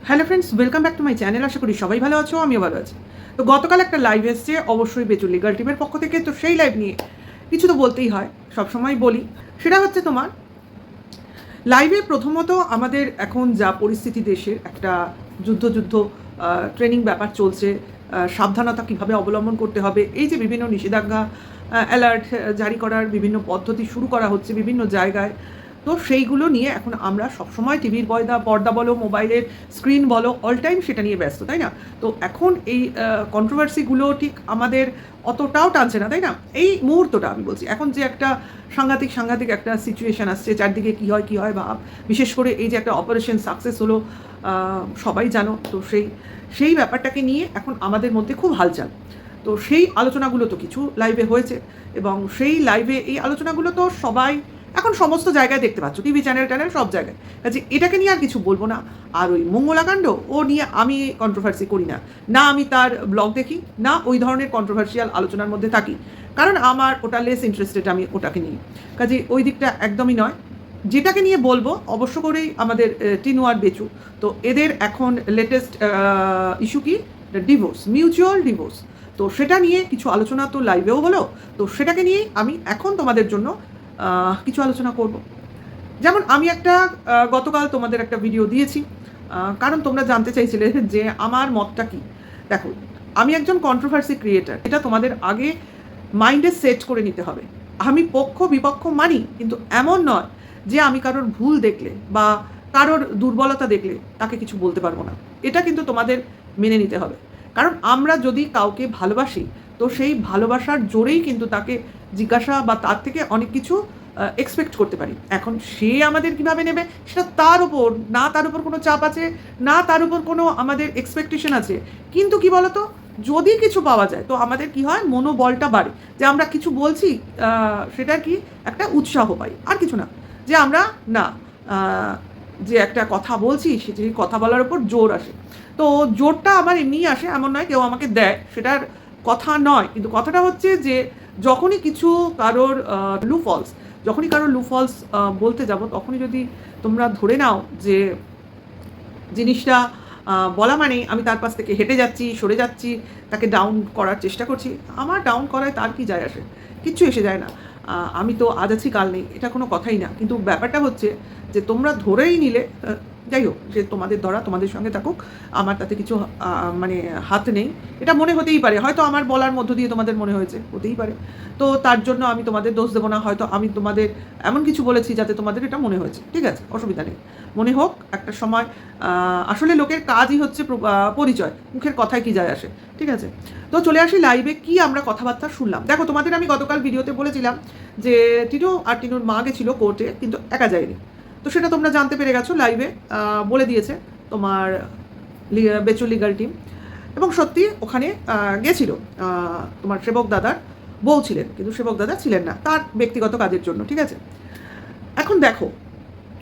Hello friends, welcome back to my channel. আশা করি সবাই ভালো আছো, আমিও ভালো আছি। তো গতকাল একটা লাইভ এসছে অবশ্যই বেচুর লিগাল টিমের পক্ষ থেকে। তো সেই লাইভ নিয়ে কিছু তো বলতেই হয়, সবসময় বলি। সেটা হচ্ছে তোমার লাইভে প্রথমত আমাদের এখন যা পরিস্থিতি, দেশের একটা যুদ্ধ ট্রেনিং ব্যাপার চলছে, সাবধানতা কীভাবে অবলম্বন করতে হবে, এই যে বিভিন্ন নিষেধাজ্ঞা অ্যালার্ট জারি করার বিভিন্ন পদ্ধতি শুরু করা হচ্ছে বিভিন্ন জায়গায়। তো সেইগুলো নিয়ে এখন আমরা সবসময় টিভির পর্দা বলো, মোবাইলের স্ক্রিন বলো, অল টাইম সেটা নিয়ে ব্যস্ত, তাই না? তো এখন এই কন্ট্রোভার্সিগুলো ঠিক আমাদের অতটাও টানছে না, তাই না? এই মুহূর্তটা আমি বলছি, এখন যে একটা সাংঘাতিক একটা সিচুয়েশান আসছে, চারদিকে কী হয় ভাব, বিশেষ করে এই যে একটা অপারেশন সাকসেস হলো, সবাই জানো। তো সেই ব্যাপারটাকে নিয়ে এখন আমাদের মধ্যে খুব হালচাল। তো সেই আলোচনাগুলো তো কিছু লাইভে হয়েছে, এবং সেই লাইভে এই আলোচনাগুলো তো সবাই এখন সমস্ত জায়গায় দেখতে পাচ্ছ, টিভি চ্যানেল সব জায়গায়। কাজে এটাকে নিয়ে আর কিছু বলবো না। আর ওই মঙ্গলাকাণ্ড ও নিয়ে আমি কন্ট্রোভার্সি করি না, না আমি তার ব্লগ দেখি, না ওই ধরনের কন্ট্রোভার্সিয়াল আলোচনার মধ্যে থাকি, কারণ আমার ওটা লেস ইন্টারেস্টেড আমি ওটাকে নিয়ে। কাজে ওই দিকটা একদমই নয়। যেটাকে নিয়ে বলবো অবশ্য করেই আমাদের টিনু আর বেচু, তো এদের এখন লেটেস্ট ইস্যু কি, ডিভোর্স, মিউচুয়াল ডিভোর্স। তো সেটা নিয়ে কিছু আলোচনা তো লাইভেও হলো। তো সেটাকে নিয়েই আমি এখন তোমাদের জন্য কিছু আলোচনা করব। যেমন আমি একটা গতকাল তোমাদের একটা ভিডিও দিয়েছি, কারণ তোমরা জানতে চাইছিলে যে আমার মতটা কী। দেখো, আমি একজন কন্ট্রোভার্সি ক্রিয়েটার, এটা তোমাদের আগে মাইন্ডে সেট করে নিতে হবে। আমি পক্ষ বিপক্ষ মানি, কিন্তু এমন নয় যে আমি কারোর ভুল দেখলে বা কারোর দুর্বলতা দেখলে তাকে কিছু বলতে পারবো না। এটা কিন্তু তোমাদের মেনে নিতে হবে। কারণ আমরা যদি কাউকে ভালোবাসি, তো সেই ভালোবাসার জোরেই কিন্তু তাকে জিজ্ঞাসা বা তার থেকে অনেক কিছু এক্সপেক্ট করতে পারি। এখন সে আমাদের কীভাবে নেবে সেটা তার উপর, না তার উপর কোনো চাপ আছে, না তার উপর কোনো আমাদের এক্সপেকটেশন আছে। কিন্তু কি বলতো, যদি কিছু পাওয়া যায় তো আমাদের কি হয়, মনোবলটা বাড়ে, যে আমরা কিছু বলছি, সেটা কি একটা উৎসাহ পাই, আর কিছু না। যে আমরা না যে একটা কথা বলছি, সেটি কথা বলার উপর জোর আসে। তো জোরটা আমার এমনিই আসে, এমন নয় কেউ আমাকে দেয়, সেটার কথা নয়। কিন্তু কথাটা হচ্ছে যে যখনই কিছু কারোর লু ফলস বলতে যাব, তখনই যদি তোমরা ধরে নাও যে জিনিসটা বলা মানে আমি তার পাশ থেকে হেঁটে যাচ্ছি, সরে যাচ্ছি, তাকে ডাউন করার চেষ্টা করছি, আমার ডাউন করায় তার কি যায় আসে? কিচ্ছু এসে যায় না। আমি তো আজ আছি কাল নেই, এটা কোনো কথাই না। কিন্তু ব্যাপারটা হচ্ছে যে তোমরা ধরেই নিলে, যাই হোক, যে তোমাদের ধরা তোমাদের সঙ্গে থাকুক, আমার তাতে কিছু মানে হাত নেই। এটা মনে হতেই পারে, হয়তো আমার বলার মধ্য দিয়ে তোমাদের মনে হয়েছে, হতেই পারে। তো তার জন্য আমি তোমাদের দোষ দেবো না। হয়তো আমি তোমাদের এমন কিছু বলেছি যাতে তোমাদের এটা মনে হয়েছে, ঠিক আছে, অসুবিধা নেই, মনে হোক। একটা সময় আসলে লোকের কাজই হচ্ছে পরিচয়, মুখের কথায় কি যায় আসে, ঠিক আছে। তো চলে আসি লাইভে, কি আমরা কথাবার্তা শুনলাম। দেখো, তোমাদের আমি গতকাল ভিডিওতে বলেছিলাম যে টিনু আর টিনুর মা গেছিলো কোর্টে, কিন্তু একা যায়নি। তো সেটা তোমরা জানতে পেরে গেছো, লাইভে বলে দিয়েছে তোমার বেচু লিগাল টিম। এবং সত্যি ওখানে গেছিল তোমার সেবক দাদার বউ ছিলেন, কিন্তু সেবক দাদা ছিলেন না, তার ব্যক্তিগত কাজের জন্য, ঠিক আছে। এখন দেখো,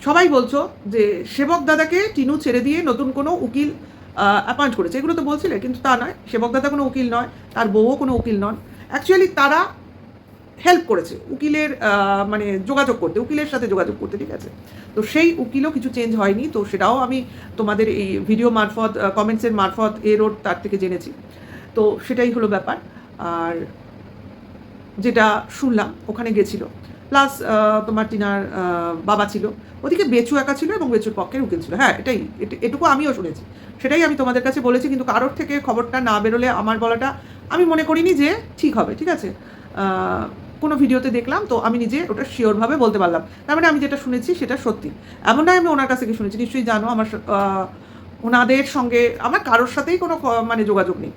সবাই বলছো যে সেবক দাদাকে টিনু ছেড়ে দিয়ে নতুন কোনো উকিল অ্যাপয়েন্ট করেছে, এগুলো তো বলছিলে, কিন্তু তা নয়। সেবক দাদা কোনো উকিল নয়, তার বউও কোনো উকিল নন। অ্যাকচুয়ালি তারা হেল্প করেছে উকিলের মানে উকিলের সাথে যোগাযোগ করতে, ঠিক আছে। তো সেই উকিলও কিছু চেঞ্জ হয়নি। তো সেটাও আমি তোমাদের এই ভিডিও মারফত, কমেন্টসের মারফত এর তার থেকে জেনেছি। তো সেটাই হলো ব্যাপার। আর যেটা শুনলাম, ওখানে গেছিল, প্লাস তোমার টিনার বাবা ছিল, ওদিকে বেচু একা ছিল এবং বেচুর পক্ষের উকিল ছিল। হ্যাঁ, এটুকু আমিও শুনেছি, সেটাই আমি তোমাদের কাছে বলেছি। কিন্তু কারোর থেকে খবরটা না বেরোলে আমার বলাটা আমি মনে করিনি যে ঠিক হবে, ঠিক আছে। কোনো ভিডিওতে দেখলাম, তো আমি নিজে ওটা শিওরভাবে বলতে পারলাম। তার মানে আমি যেটা শুনেছি সেটা সত্যি। এমন নয় আমি ওনার কাছ থেকে শুনেছি, নিশ্চয়ই জানো আমার ওনাদের সঙ্গে আমার কারোর সাথেই কোনো মানে যোগাযোগ নেই।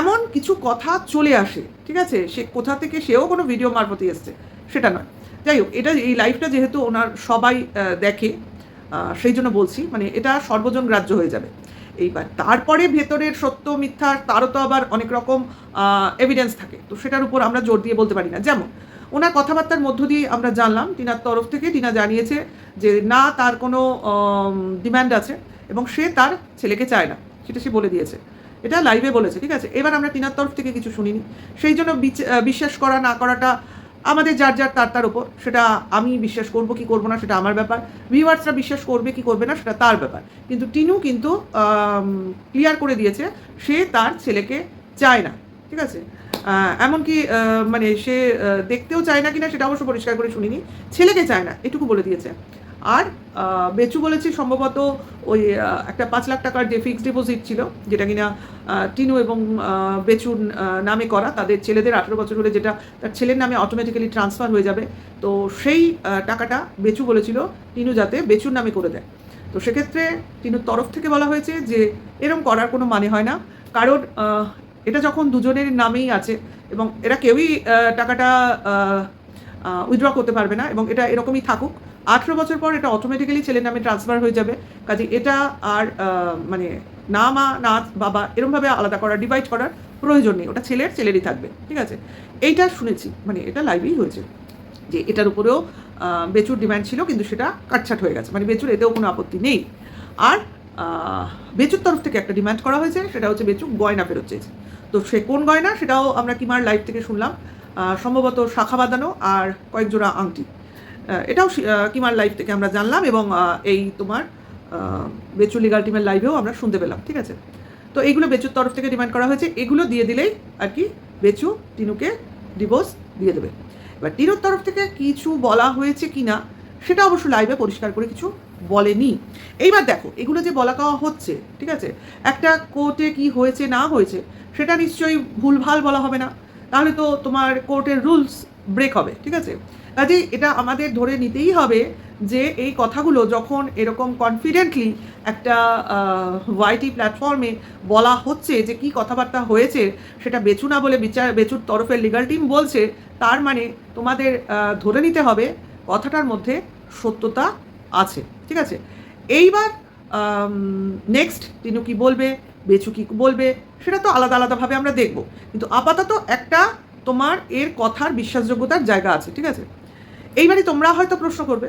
এমন কিছু কথা চলে আসে, ঠিক আছে, সে কোথা থেকে, সেও কোনো ভিডিও মারফতে এসছে সেটা নয়। যাই হোক, এই লাইফটা যেহেতু ওনার সবাই দেখে, সেই জন্য বলছি, মানে এটা সর্বজন গ্রাহ্য হয়ে যাবে এইবার। তারপরে ভেতরের সত্য মিথ্যা তারও তো আবার অনেক রকম এভিডেন্স থাকে, তো সেটার উপর আমরা জোর দিয়ে বলতে পারি না। যেমন ওনার কথাবার্তার মধ্য দিয়ে আমরা জানলাম, টিনার তরফ থেকে টিনা জানিয়েছে যে না, তার কোনো ডিম্যান্ড আছে এবং সে তার ছেলেকে চায় না, সেটা সে বলে দিয়েছে, এটা লাইভে বলেছে, ঠিক আছে। এবার আমরা টিনার তরফ থেকে কিছু শুনিনি, সেই জন্য বিশ্বাস করা না করাটা আমাদের যার যার তার ওপর, সেটা আমি বিশ্বাস করব কি করব না সেটা আমার ব্যাপার, ভিউয়ার্সরা বিশ্বাস করবে কি করবে না সেটা তার ব্যাপার। কিন্তু টিনু কিন্তু ক্লিয়ার করে দিয়েছে সে তার ছেলেকে চায় না, ঠিক আছে। এমনকি মানে সে দেখতেও চায় না কিনা সেটা অবশ্য পরিষ্কার করে শুনিনি, ছেলেকে চায় না এটুকু বলে দিয়েছে। আর বেচু বলেছে সম্ভবত ওই একটা 5 লাখ টাকার যে ফিক্সড ডিপোজিট ছিল, যেটা কিনা টিনু এবং বেচুর নামে করা, তাদের ছেলেদের 18 বছর হলে যেটা তার ছেলের নামে অটোমেটিক্যালি ট্রান্সফার হয়ে যাবে, তো সেই টাকাটা বেচু বলেছিল টিনু যাতে বেচুর নামে করে দেয়। তো সেক্ষেত্রে টিনুর তরফ থেকে বলা হয়েছে যে এরম করার কোনো মানে হয় না, কারণ এটা যখন দুজনের নামেই আছে এবং এরা কেউই টাকাটা উইথড্র করতে পারবে না, এবং এটা এরকমই থাকুক, 18 বছর পর এটা অটোমেটিক্যালি ছেলের নামে ট্রান্সফার হয়ে যাবে। কাজে এটা আর মানে না মা না বাবা এরমভাবে আলাদা করার, ডিভাইড করার প্রয়োজন নেই, ওটা ছেলেরই থাকবে, ঠিক আছে। এইটা শুনেছি, মানে এটা লাইভেই হয়েছে যে এটার উপরেও বেচুর ডিমান্ড ছিল, কিন্তু সেটা কাটছাট হয়ে গেছে, মানে বেচুর এতেও কোনো আপত্তি নেই। আর বেচুর তরফ থেকে একটা ডিমান্ড করা হয়েছে, সেটা হচ্ছে বেচু গয়না ফেরত চেয়েছে। তো সে কোন গয়না সেটাও আমরা কিমার লাইভ থেকে শুনলাম, সম্ভবত শাখা বাঁধানো আর কয়েক জোড়া আংটি, এটাও কিমার লাইভ থেকে আমরা জানলাম, এবং এই তোমার বেচু লিগাল টিমের লাইভেও আমরা শুনতে পেলাম, ঠিক আছে। তো এইগুলো বেচুর তরফ থেকে ডিমান্ড করা হয়েছে, এগুলো দিয়ে দিলেই আর কি বেচু টিনুকে ডিভোর্স দিয়ে দেবে। এবার টিনুর তরফ থেকে কিছু বলা হয়েছে কি না সেটা অবশ্য লাইভে পরিষ্কার করে কিছু বলেনি। এইবার দেখো এগুলো যে বলা কাওয়া হচ্ছে, ঠিক আছে, একটা কোর্টে কি হয়েছে না হয়েছে সেটা নিশ্চয়ই ভুলভাল বলা হবে না, তাহলে তো তোমার কোর্টের রুলস ব্রেক হবে, ঠিক আছে। কাজে এটা আমাদের ধরে নিতেই হবে যে এই কথাগুলো যখন এরকম কনফিডেন্টলি একটা ওয়াইটি প্ল্যাটফর্মে বলা হচ্ছে যে কি কথাবার্তা হয়েছে, সেটা বেচু না বলে বেচুর তরফের লিগাল টিম বলছে, তার মানে তোমাদের ধরে নিতে হবে কথাটার মধ্যে সত্যতা আছে, ঠিক আছে। এইবার নেক্সট টিনু কি বলবে, বেচু কি বলবে, সেটা তো আলাদা আলাদাভাবে আমরা দেখব, কিন্তু আপাতত একটা তোমার এর কথার বিশ্বাসযোগ্যতার জায়গা আছে, ঠিক আছে। এইবারই তোমরা হয়তো প্রশ্ন করবে,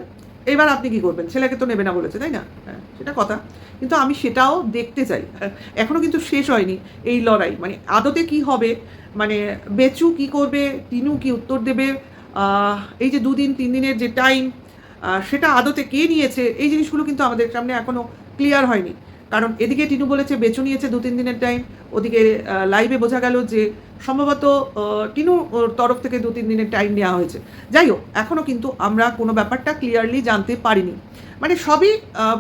এইবার আপনি কি করবেন, ছেলেকে তো নেবে না বলেছে, তাই না? হ্যাঁ, সেটা কথা, কিন্তু আমি সেটাও দেখতে চাই। এখনও কিন্তু শেষ হয়নি এই লড়াই, মানে আদতে কি হবে, মানে বেচু কি করবে, টিনু কি উত্তর দেবে, এই যে 2-3 দিনের যে টাইম, সেটা আদতে কে নিয়েছে, এই জিনিসগুলো কিন্তু আমাদের সামনে এখনও ক্লিয়ার হয়নি। কারণ এদিকে টিনু বলেছে বেচু নিয়েছে 2-3 দিনের টাইম, ওদিকে লাইভে বোঝা গেল যে সম্ভবত টিনু তরফ থেকে 2-3 দিনের টাইম নেওয়া হয়েছে। যাই হোক, এখনও কিন্তু আমরা কোনো ব্যাপারটা ক্লিয়ারলি জানতে পারিনি, মানে সবই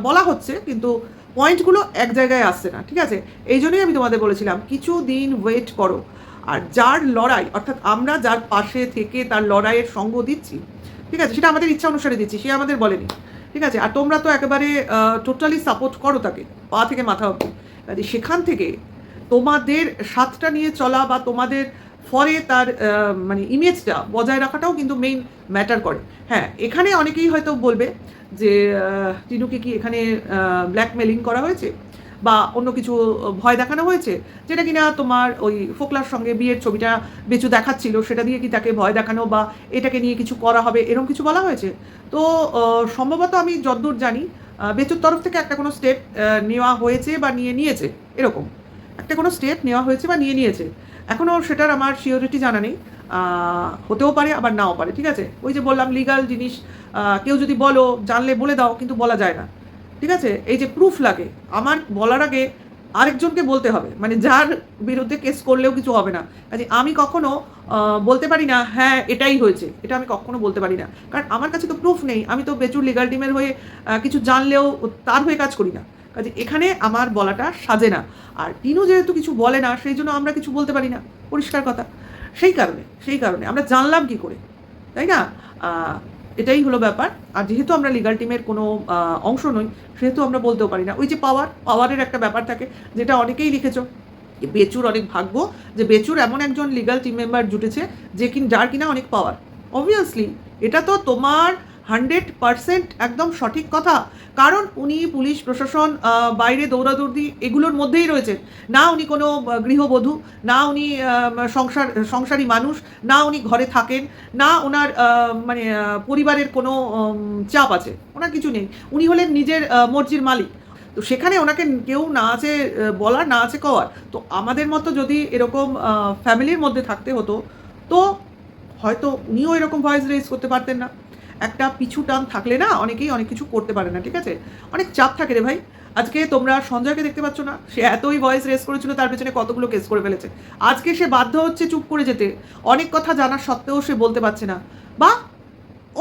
বলা হচ্ছে কিন্তু পয়েন্টগুলো এক জায়গায় আসছে না, ঠিক আছে। এই জন্যই আমি তোমাদের বলেছিলাম কিছু দিন ওয়েট করো, আর যার লড়াই, অর্থাৎ আমরা যার পাশে থেকে তার লড়াইয়ের সঙ্গ দিচ্ছি, ঠিক আছে, সেটা আমাদের ইচ্ছা অনুসারে দিচ্ছি, সে আমাদের বলেনি, ঠিক আছে। আর তোমরা তো একেবারে টোটালি সাপোর্ট করো তাকে পা থেকে মাথা অবধি, কাজে সেখান থেকে তোমাদের স্বাদটা নিয়ে চলা বা তোমাদের ফলে তার মানে ইমেজটা বজায় রাখাটাও কিন্তু মেইন ম্যাটার করে। হ্যাঁ, এখানে অনেকেই হয়তো বলবে যে টিনুকে কি এখানে ব্ল্যাকমেলিং করা হয়েছে বা অন্য কিছু ভয় দেখানো হয়েছে, যেটা কিনা তোমার ওই ফোকলার সঙ্গে বিয়ের ছবিটা বেচু দেখাচ্ছিল, সেটা দিয়ে কি তাকে ভয় দেখানো বা এটাকে নিয়ে কিছু করা হবে এরকম কিছু বলা হয়েছে। তো সম্ভবত আমি যতদূর জানি বেচুর তরফ থেকে একটা কোনো স্টেপ নেওয়া হয়েছে বা নিয়েছে, এরকম একটা কোনো স্টেপ নেওয়া হয়েছে বা নিয়েছে, এখনও সেটার আমার সিওরিটি জানা নেই, হতেও পারে আবার নাও পারে, ঠিক আছে। ওই যে বললাম লিগাল জিনিস, কেউ যদি বলো জানলে বলে দাও, কিন্তু বলা যায় না, ঠিক আছে। এই যে প্রুফ লাগে, আমার বলার আগে আরেকজনকে বলতে হবে, মানে যার বিরুদ্ধে কেস করলেও কিছু হবে না। কাজে আমি কখনো বলতে পারি না হ্যাঁ এটাই হয়েছে, এটা আমি কখনো বলতে পারি না, কারণ আমার কাছে তো প্রুফ নেই। আমি তো বেচুর লিগাল টিমের হয়ে কিছু জানলেও তার হয়ে কাজ করি না, কাজে এখানে আমার বলাটা সাজে না। আর টিনু যেহেতু কিছু বলে না, সেই জন্য আমরা কিছু বলতে পারি না, পরিষ্কার কথা। সেই কারণে আমরা জানলাম কি করে, তাই না? এটাই হলো ব্যাপার। আর যেহেতু আমরা লিগাল টিমের কোনো অংশ নই, সেহেতু আমরা বলতেও পারি না। ওই যে পাওয়ারের একটা ব্যাপার থাকে, যেটা অনেকেই লিখেছ, বেচুর অনেক ভাগ্য যে বেচুর এমন একজন লিগাল টিম মেম্বার জুটেছে যার কিনা অনেক পাওয়ার। অবভিয়াসলি এটা তো তোমার 100% একদম সঠিক কথা, কারণ উনি পুলিশ প্রশাসন, বাইরে দৌড়াদৌড়ি এগুলোর মধ্যেই রয়েছেন না। উনি কোনো গৃহবধূ না, উনি সংসারী মানুষ না, উনি ঘরে থাকেন না, ওনার মানে পরিবারের কোনো চাপ আছে, ওনার কিছু নেই। উনি হলেন নিজের মর্জির মালিক। তো সেখানে ওনাকে কেউ না আছে বলার, না আছে কওয়ার। তো আমাদের মতো যদি এরকম ফ্যামিলির মধ্যে থাকতে হতো, তো হয়তো উনিও এরকম ভয়েস রেজ করতে পারতেন না। একটা পিছু টান থাকলে না অনেকেই অনেক কিছু করতে পারে না, ঠিক আছে? অনেক চাপ থাকে রে ভাই। আজকে তোমরা সঞ্জয়কে দেখতে পাচ্ছ না, সে এতই ভয়েস রেজ করেছিল, তার পেছনে কতগুলো কেস করে ফেলেছে। আজকে সে বাধ্য হচ্ছে চুপ করে যেতে, অনেক কথা জানার সত্ত্বেও সে বলতে পারছে না, বা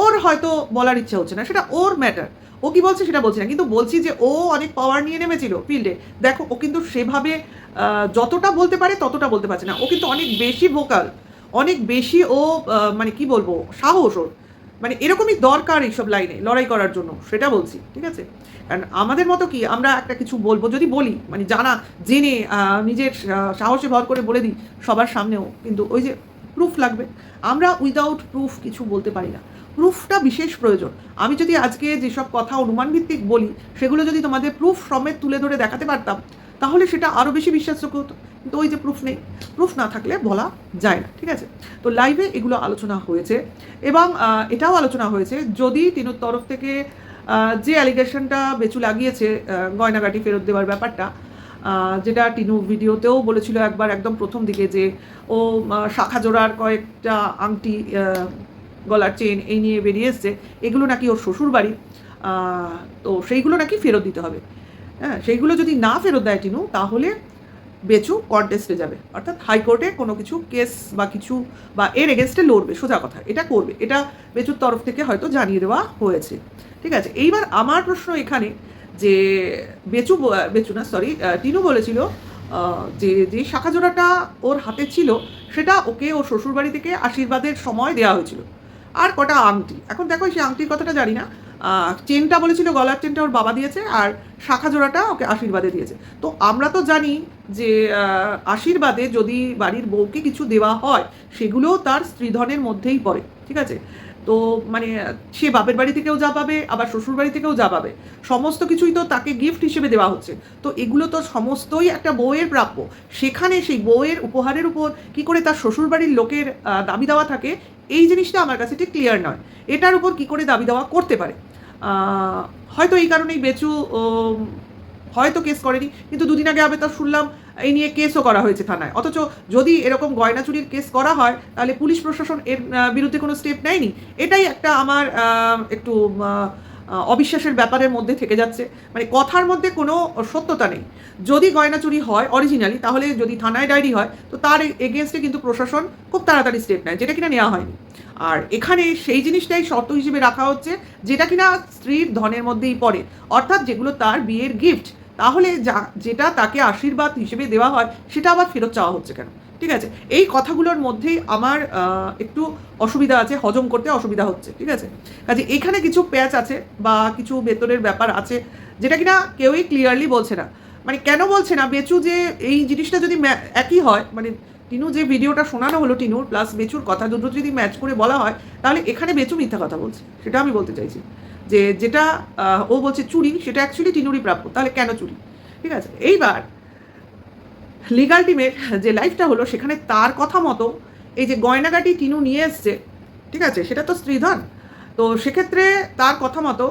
ওর হয়তো বলার ইচ্ছা হচ্ছে না, সেটা ওর ম্যাটার। ও কি বলছে সেটা বলছি না, কিন্তু বলছি যে ও অনেক পাওয়ার নিয়ে নেমেছিল ফিল্ডে। দেখো ও কিন্তু সেভাবে যতটা বলতে পারে ততটা বলতে পারছে না। ও কিন্তু অনেক বেশি ভোকাল, অনেক বেশি ও মানে কি বলবো, সাহস ওর। মানে এরকমই দরকার এইসব লাইনে লড়াই করার জন্য, সেটা বলছি, ঠিক আছে? কারণ আমাদের মতো কি, আমরা একটা কিছু বলবো, যদি বলি মানে জেনে নিজের সাহসে ভর করে বলে দিই সবার সামনেও, কিন্তু ওই যে প্রুফ লাগবে। আমরা উইদাউট প্রুফ কিছু বলতে পারি না, প্রুফটা বিশেষ প্রয়োজন। আমি যদি আজকে যেসব কথা অনুমান ভিত্তিক বলি, সেগুলো যদি তোমাদের প্রুফ সমেত তুলে ধরে দেখাতে পারতাম, তাহলে সেটা আরও বেশি বিশ্বাসযোগ্য হতো। কিন্তু ওই যে প্রুফ নেই, প্রুফ না থাকলে বলা যায় না, ঠিক আছে? তো লাইভে এগুলো আলোচনা হয়েছে, এবং এটাও আলোচনা হয়েছে যদি টিনুর তরফ থেকে যে অ্যালিগেশনটা বেচু লাগিয়েছে গয়নাগাটি ফেরত দেওয়ার ব্যাপারটা, যেটা টিনু ভিডিওতেও বলেছিল একবার একদম প্রথম দিকে, যে ও শাখা জোড়ার কয়েকটা আংটি, গলার চেন এই নিয়ে বেরিয়ে এসছে, এগুলো নাকি ওর শ্বশুর বাড়ি, তো সেইগুলো নাকি ফেরত দিতে হবে। হ্যাঁ, সেইগুলো যদি না ফেরত দেয় টিনু, তাহলে বেচু কন্টেস্টে যাবে, অর্থাৎ হাইকোর্টে কোনো কিছু কেস বা কিছু বা এর এগেনস্টে লড়বে, সোজা কথা এটা করবে। এটা বেচুর তরফ থেকে হয়তো জানিয়ে দেওয়া হয়েছে, ঠিক আছে? এইবার আমার প্রশ্ন এখানে, যে বেচু না সরি টিনু বলেছিল যে যে শাখা জোড়াটা ওর হাতে ছিল সেটা ওকে ওর শ্বশুরবাড়ি থেকে আশীর্বাদের সময় দেওয়া হয়েছিল, আর কটা আংটি। এখন দেখো সেই আংটির কথাটা জানি না, চেনটা বলেছিল, গলার চেনটা ওর বাবা দিয়েছে, আর শাখা জোড়াটা ওকে আশীর্বাদে দিয়েছে। তো আমরা তো জানি যে আশীর্বাদে যদি বাড়ির বউকে কিছু দেওয়া হয়, সেগুলোও তার স্ত্রীধনের মধ্যেই পড়ে, ঠিক আছে? তো মানে সে বাপের বাড়ি থেকেও যা পাবে, আবার শ্বশুর বাড়ি থেকেও যা পাবে, সমস্ত কিছুই তো তাকে গিফট হিসেবে দেওয়া হচ্ছে। তো এগুলো তো সমস্তই একটা বউয়ের প্রাপ্য। সেখানে সেই বউয়ের উপহারের উপর কি করে তার শ্বশুর বাড়ির লোকের দাবি দেওয়া থাকে, এই জিনিসটা আমার কাছে ঠিক ক্লিয়ার নয়। এটার উপর কি করে দাবি দেওয়া করতে পারে? হয়তো এই কারণেই বেচু হয়তো কেস করেনি, কিন্তু দুদিন আগে আবার তো শুনলাম এই নিয়ে কেসও করা হয়েছে থানায়। অথচ যদি এরকম গয়না চুরির কেস করা হয়, তাহলে পুলিশ প্রশাসন এর বিরুদ্ধে কোনো স্টেপ নেয়নি। এটাই একটা আমার একটু অবিশ্বাসের ব্যাপারের মধ্যে থেকে যাচ্ছে। মানে কথার মধ্যে কোনো সত্যতা নেই। যদি গয়না চুরি হয় অরিজিনালি, তাহলে যদি থানায় ডায়েরি হয়, তো তার এগেনস্টে কিন্তু প্রশাসন খুব তাড়াতাড়ি স্টেপ নেয়, যেটা কিনা নেওয়া হয়নি। আর এখানে সেই জিনিসটাই শর্ত হিসেবে রাখা হচ্ছে, যেটা কিনা স্ত্রীর ধনের মধ্যেই পড়ে, অর্থাৎ যেগুলো তার বিয়ের গিফট। তাহলে যেটা তাকে আশীর্বাদ হিসেবে দেওয়া হয়, সেটা আবার ফেরত চাওয়া হচ্ছে কেন? ঠিক আছে, এই কথাগুলোর মধ্যেই আমার একটু অসুবিধা আছে, হজম করতে অসুবিধা হচ্ছে, ঠিক আছে? কাজে এখানে কিছু প্যাচ আছে বা কিছু ভেতরের ব্যাপার আছে, যেটা কিনা কেউই ক্লিয়ারলি বলছে না। মানে কেন বলছে না বেচু, যে এই জিনিসটা যদি একই হয়, মানে টিনু যে ভিডিওটা শোনানো হলো টিনুর প্লাস বেচুর কথা দুটো যদি ম্যাচ করে বলা হয়, তাহলে এখানে বেচু মিথ্যা কথা বলছে, সেটা আমি বলতে চাইছি। যে যেটা ও বলছে চুরি, সেটা অ্যাকচুয়ালি টিনুরই প্রাপ্য, তাহলে কেন চুরি? ঠিক আছে, এইবার লিগাল টিমের যে লাইফটা হলো, সেখানে তার কথা মতো এই যে গয়নাগাটি টিনু নিয়ে এসছে, ঠিক আছে, সেটা তো স্ত্রীধন। তো সেক্ষেত্রে তার কথা মতো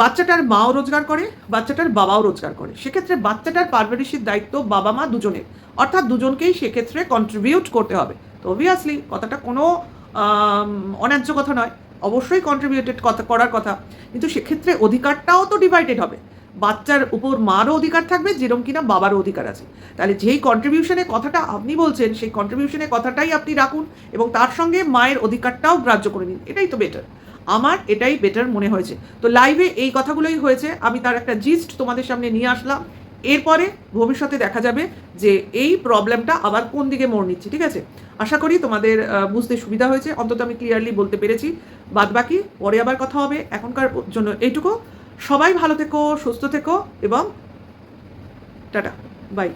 বাচ্চাটার মাও রোজগার করে, বাচ্চাটার বাবাও রোজগার করে, সেক্ষেত্রে বাচ্চাটার পারভারিশের দায়িত্ব বাবা মা দুজনের, অর্থাৎ দুজনকেই সেক্ষেত্রে কন্ট্রিবিউট করতে হবে। তো অবভিয়াসলি কথাটা কোনো অন্যায্য কথা নয়, অবশ্যই কন্ট্রিবিউটেড করার কথা, কিন্তু সেক্ষেত্রে অধিকারটাও তো ডিভাইডেড হবে। বাচ্চার উপর মারও অধিকার থাকবে, যেরকম কিনা বাবারও অধিকার আছে। তাহলে যেই কন্ট্রিবিউশনের কথাটা আপনি বলছেন, সেই কন্ট্রিবিউশনের কথাটাই আপনি রাখুন, এবং তার সঙ্গে মায়ের অধিকারটাও গ্রাহ্য করে নিন, এটাই তো বেটার। আমার এটাই বেটার মনে হয়েছে। তো লাইভে এই কথাগুলোই হয়েছে, আমি তার একটা জিস্ট তোমাদের সামনে নিয়ে আসলাম। এরপরে ভবিষ্যতে দেখা যাবে যে এই প্রবলেমটা আবার কোন দিকে মোড় নিচ্ছে, ঠিক আছে? আশা করি তোমাদের বুঝতে সুবিধা হয়েছে, অন্তত আমি ক্লিয়ারলি বলতে পেরেছি। বাদ বাকি পরে আবার কথা হবে, এখনকার জন্য এইটুকু। সবাই ভালো থেকো, সুস্থ থেকো, এবং টাটা, বাই।